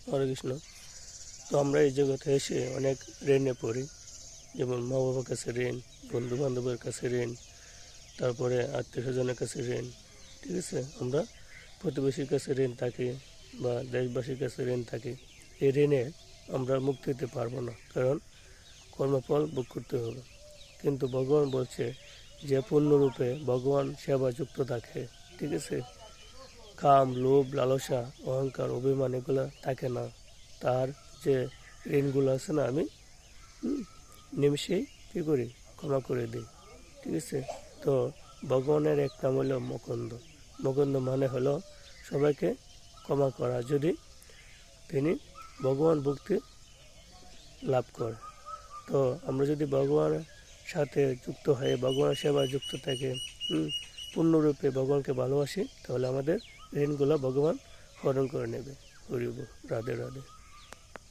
হরে কৃষ্ণ। তো আমরা এই জগতে এসে অনেক ঋণে পড়ি, যেমন মা বাবার কাছে ঋণ, বন্ধু বান্ধবের কাছে ঋণ, তারপরে আত্মীয় স্বজনের কাছে ঋণ। ঠিক আছে, আমরা প্রতিবেশীর কাছে ঋণ থাকি বা দেশবাসীর কাছে ঋণ থাকি। এই ঋণে আমরা মুক্তি হতে পারবো না, কারণ কর্মফল ভোগ করতে হবে। কিন্তু ভগবান বলছে যে পূর্ণরূপে ভগবান সেবা যুক্ত থাকে, ঠিক আছে, কাম, লোভ, লালসা, অহংকার, অভিমান এগুলো থাকে না, তার যে ঋণগুলো আছে না, আমি নিমিষেই কী করি, ক্ষমা করে দিই। ঠিক আছে, তো ভগবানের এক নাম হলো মুকুন্দ। মুকুন্দ মানে হলো সবাইকে ক্ষমা করা, যদি তিনি ভগবান ভক্তি লাভ করে। তো আমরা যদি ভগবানের সাথে যুক্ত হয়ে ভগবানের সেবায় যুক্ত থাকে, পূর্ণরূপে ভগবানকে ভালোবাসি, তাহলে আমাদের ঋণগুলো ভগবান হরণ করে নেবে। হরি বল, রাধে রাধে।